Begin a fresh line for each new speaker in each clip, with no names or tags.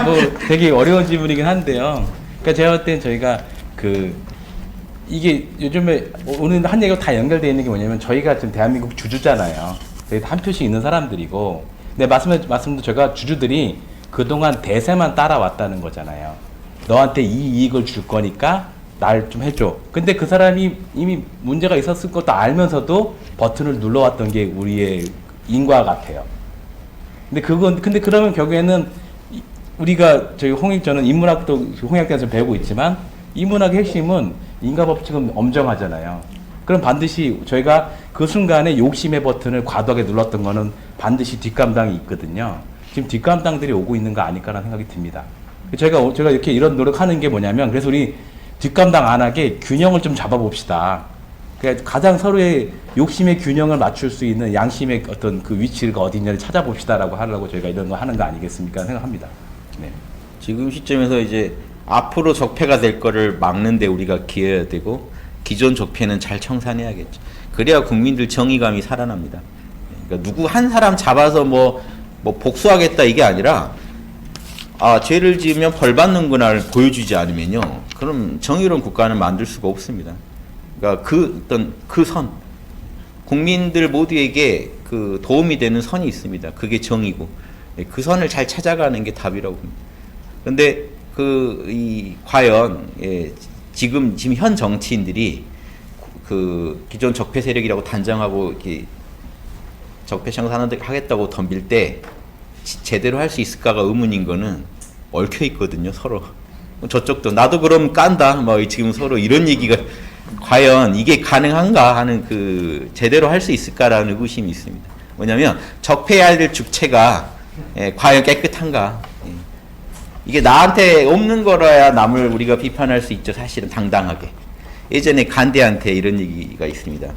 뭐 되게 어려운 질문이긴 한데요. 그러니까 제가 볼 땐 저희가 이게 요즘에 오늘 한 얘기가 다 연결되어 있는 게 뭐냐면 저희가 지금 대한민국 주주잖아요. 저희 한 표씩 있는 사람들이고, 근데 말씀도 제가 주주들이 그동안 대세만 따라왔다는 거잖아요. 너한테 이 이익을 줄 거니까 날 좀 해줘. 근데 그 사람이 이미 문제가 있었을 것도 알면서도 버튼을 눌러왔던 게 우리의 인과 같아요. 근데 그러면 결국에는 우리가 저는 인문학도 홍익대에서 배우고 있지만 인문학의 핵심은 인과법칙은 엄정하잖아요. 그럼 반드시 저희가 그 순간에 욕심의 버튼을 과도하게 눌렀던 거는 반드시 뒷감당이 있거든요. 지금 뒷감당들이 오고 있는 거 아닐까라는 생각이 듭니다. 제가 이렇게 이런 노력하는 게 뭐냐면, 그래서 우리 뒷감당 안 하게 균형을 좀 잡아봅시다. 그러니까 가장 서로의 욕심의 균형을 맞출 수 있는 양심의 어떤 그 위치가 어디 있냐를 찾아봅시다라고 하려고 저희가 이런 거 하는 거 아니겠습니까? 생각합니다. 네.
지금 시점에서 이제 앞으로 적폐가 될 거를 막는데 우리가 기여해야 되고, 기존 적폐는 잘 청산해야겠죠. 그래야 국민들 정의감이 살아납니다. 그러니까 누구 한 사람 잡아서 뭐 복수하겠다 이게 아니라, 죄를 지으면 벌 받는구나를 보여주지 않으면요, 그럼 정의로운 국가는 만들 수가 없습니다. 그러니까 그 선, 국민들 모두에게 그 도움이 되는 선이 있습니다. 그게 정의고, 그 선을 잘 찾아가는 게 답이라고 봅니다. 그런데 과연 지금 현 정치인들이 그 기존 적폐 세력이라고 단정하고 이렇게 적폐 청산하겠다고 덤빌 때 제대로 할 수 있을까가 의문인 거는, 얽혀 있거든요, 서로. 저쪽도 나도 그럼 깐다 지금 서로 이런 얘기가 과연 이게 가능한가 하는 제대로 할 수 있을까라는 의구심이 있습니다. 뭐냐면 적폐해야 될 주체가 과연 깨끗한가. 이게 나한테 없는 거라야 남을 우리가 비판할 수 있죠, 사실은 당당하게. 예전에 간디한테 이런 얘기가 있습니다.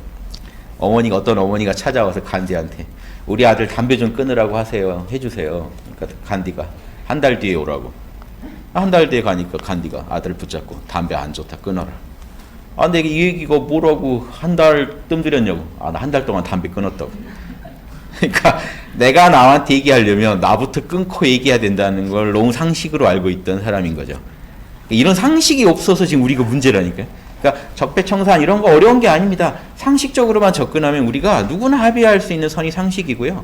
어떤 어머니가 찾아와서 간디한테 우리 아들 담배 좀 끊으라고 해주세요. 그러니까 간디가 한 달 뒤에 오라고. 한 달 뒤에 가니까 간디가 아들을 붙잡고 담배 안 좋다 끊어라. 근데 이 얘기가 뭐라고 한 달 뜸들였냐고. 나 한 달 동안 담배 끊었다고. 그러니까 내가 남한테 얘기하려면 나부터 끊고 얘기해야 된다는 걸 너무 상식으로 알고 있던 사람인 거죠. 이런 상식이 없어서 지금 우리가 문제라니까요. 그러니까 적폐청산 이런 거 어려운 게 아닙니다. 상식적으로만 접근하면 우리가 누구나 합의할 수 있는 선이 상식이고요.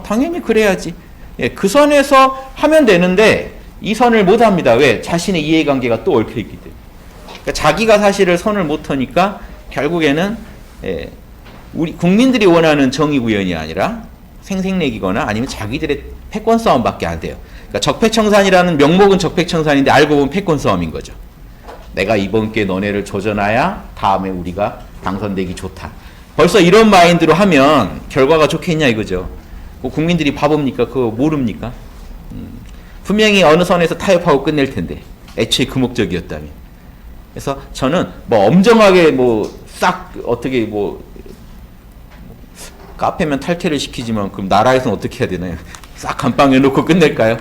당연히 그래야지. 그 선에서 하면 되는데 이 선을 못 합니다. 왜? 자신의 이해관계가 또 얽혀 있기 때문에. 그러니까 자기가 사실을 선을 못 하니까 결국에는 우리 국민들이 원하는 정의구현이 아니라 생색내기거나 아니면 자기들의 패권 싸움밖에 안 돼요. 그러니까 적폐청산이라는 명목은 적폐청산인데 알고 보면 패권 싸움인 거죠. 내가 이번 기회에 너네를 조져놔야 다음에 우리가 당선되기 좋다. 벌써 이런 마인드로 하면 결과가 좋겠냐 이거죠. 국민들이 바보입니까? 그거 모릅니까? 분명히 어느 선에서 타협하고 끝낼 텐데 애초에 그 목적이었다면. 그래서 저는 엄정하게 싹 어떻게 카페면 탈퇴를 시키지만 그럼 나라에서는 어떻게 해야 되나요? 싹 감방에 놓고 끝낼까요?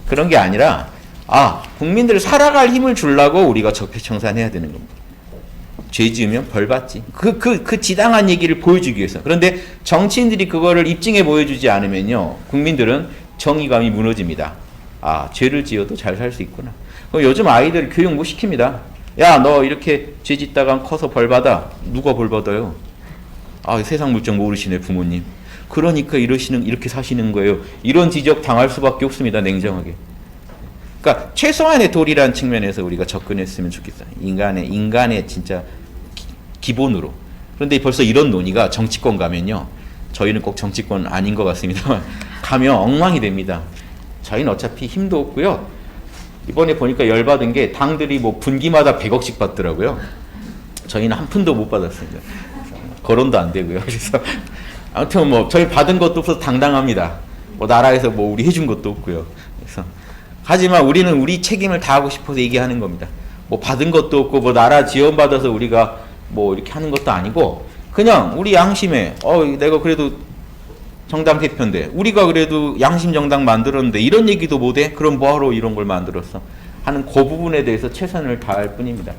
그런 게 아니라 국민들을 살아갈 힘을 주려고 우리가 적폐청산해야 되는 겁니다. 죄 지으면 벌 받지. 그 지당한 얘기를 보여주기 위해서. 그런데 정치인들이 그거를 입증해 보여주지 않으면요, 국민들은 정의감이 무너집니다. 죄를 지어도 잘 살 수 있구나. 요즘 아이들 교육 못 시킵니다. 야, 너 이렇게 죄 짓다가 커서 벌 받아. 누가 벌 받아요? 세상 물정 모르시네, 부모님. 그러니까 이렇게 사시는 거예요. 이런 지적 당할 수밖에 없습니다, 냉정하게. 그러니까 최소한의 도리라는 측면에서 우리가 접근했으면 좋겠어요. 인간의 진짜 기본으로. 그런데 벌써 이런 논의가 정치권 가면요, 저희는 꼭 정치권 아닌 것 같습니다만 가면 엉망이 됩니다. 저희는 어차피 힘도 없고요. 이번에 보니까 열받은 게 당들이 분기마다 100억씩 받더라고요. 저희는 한 푼도 못 받았습니다. 거론도 안 되고요. 그래서 아무튼 저희 받은 것도 없어서 당당합니다. 나라에서 우리 해준 것도 없고요. 그래서 하지만 우리는 우리 책임을 다하고 싶어서 얘기하는 겁니다. 받은 것도 없고 나라 지원받아서 우리가 이렇게 하는 것도 아니고, 그냥 우리 양심에 내가 그래도 정당 대표인데 우리가 그래도 양심 정당 만들었는데 이런 얘기도 못해? 그럼 뭐하러 이런 걸 만들었어? 하는 그 부분에 대해서 최선을 다할 뿐입니다.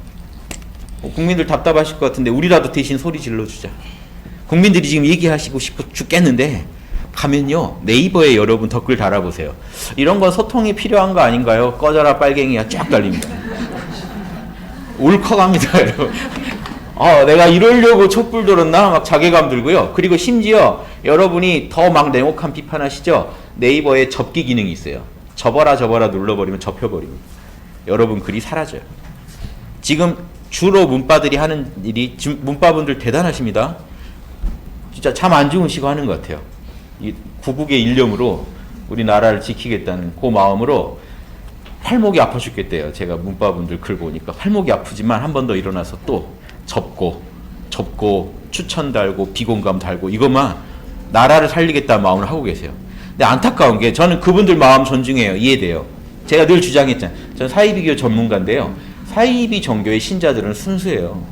국민들 답답하실 것 같은데 우리라도 대신 소리 질러주자. 국민들이 지금 얘기하시고 싶어 죽겠는데 가면요 네이버에 여러분 댓글 달아보세요. 이런 건 소통이 필요한 거 아닌가요? 꺼져라 빨갱이야 쫙 달립니다. 울컥합니다 여러분. 내가 이러려고 촛불 들었나 막 자괴감 들고요. 그리고 심지어 여러분이 더 막 냉혹한 비판하시죠. 네이버에 접기 기능이 있어요. 접어라 눌러버리면 접혀버립니다. 여러분 글이 사라져요. 지금 주로 문바들이 하는 일이, 문바분들 대단하십니다. 진짜 잠 안 주무시고 하는 것 같아요. 이 구국의 일념으로 우리나라를 지키겠다는 그 마음으로 팔목이 아파 죽겠대요. 제가 문바분들 글 보니까 팔목이 아프지만 한 번 더 일어나서 또 접고 추천 달고 비공감 달고 이것만 나라를 살리겠다는 마음을 하고 계세요. 근데 안타까운 게 저는 그분들 마음 존중해요. 이해돼요. 제가 늘 주장했잖아요. 저는 사이비교 전문가인데요. 사이비 종교의 신자들은 순수해요.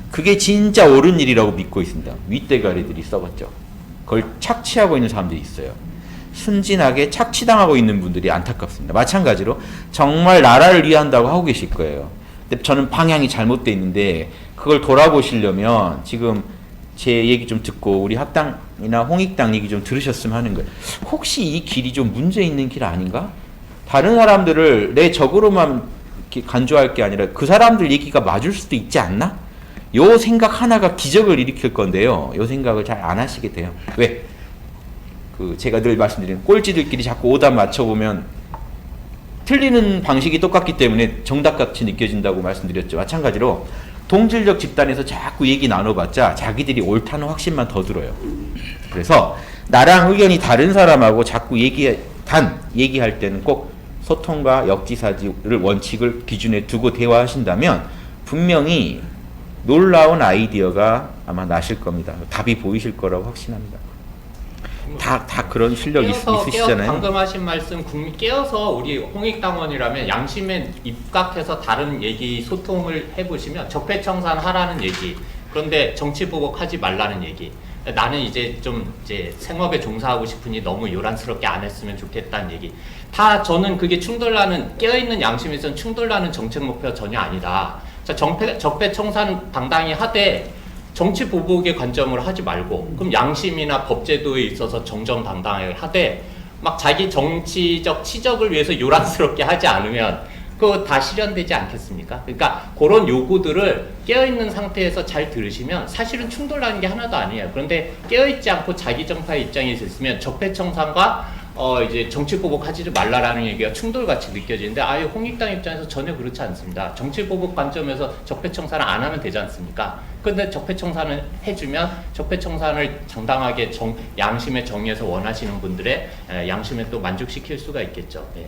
그게 진짜 옳은 일이라고 믿고 있습니다. 윗대가리들이 썩었죠. 그걸 착취하고 있는 사람들이 있어요. 순진하게 착취당하고 있는 분들이 안타깝습니다. 마찬가지로 정말 나라를 위한다고 하고 계실 거예요. 근데 저는 방향이 잘못되어 있는데 그걸 돌아보시려면 지금 제 얘기 좀 듣고 우리 학당이나 홍익당 얘기 좀 들으셨으면 하는 거예요. 혹시 이 길이 좀 문제 있는 길 아닌가? 다른 사람들을 내 적으로만 간주할 게 아니라 그 사람들 얘기가 맞을 수도 있지 않나? 요 생각 하나가 기적을 일으킬 건데요. 요 생각을 잘 안 하시게 돼요. 왜? 제가 늘 말씀드리는 꼴찌들끼리 자꾸 오답 맞춰보면 틀리는 방식이 똑같기 때문에 정답같이 느껴진다고 말씀드렸죠. 마찬가지로 동질적 집단에서 자꾸 얘기 나눠봤자 자기들이 옳다는 확신만 더 들어요. 그래서 나랑 의견이 다른 사람하고 자꾸 얘기할 때는 꼭 소통과 역지사지를 원칙을 기준에 두고 대화하신다면 분명히 놀라운 아이디어가 아마 나실 겁니다. 답이 보이실 거라고 확신합니다. 다 그런 실력이 있으시잖아요.
방금 하신 말씀 깨어서 우리 홍익당원이라면 양심에 입각해서 다른 얘기 소통을 해보시면 적폐청산 하라는 얘기, 그런데 정치 보복하지 말라는 얘기, 나는 이제 생업에 종사하고 싶으니 너무 요란스럽게 안 했으면 좋겠다는 얘기, 다 저는 그게 충돌나는, 깨어있는 양심에서는 충돌나는 정책 목표가 전혀 아니다. 자, 적폐청산 당당히 하되 정치 보복의 관점으로 하지 말고, 그럼 양심이나 법제도에 있어서 정정당당하게 하되 막 자기 정치적 치적을 위해서 요란스럽게 하지 않으면 그거 다 실현되지 않겠습니까? 그러니까 그런 요구들을 깨어있는 상태에서 잘 들으시면 사실은 충돌나는 게 하나도 아니에요. 그런데 깨어있지 않고 자기 정파의 입장에 있으면 적폐청산과 이제 정치 보복하지 말라라는 얘기가 충돌같이 느껴지는데, 아예 홍익당 입장에서 전혀 그렇지 않습니다. 정치 보복 관점에서 적폐청산을 안 하면 되지 않습니까? 근데 적폐청산을 해주면 적폐청산을 정당하게 양심의 정의에서 원하시는 분들의 양심에 또 만족시킬 수가 있겠죠. 네.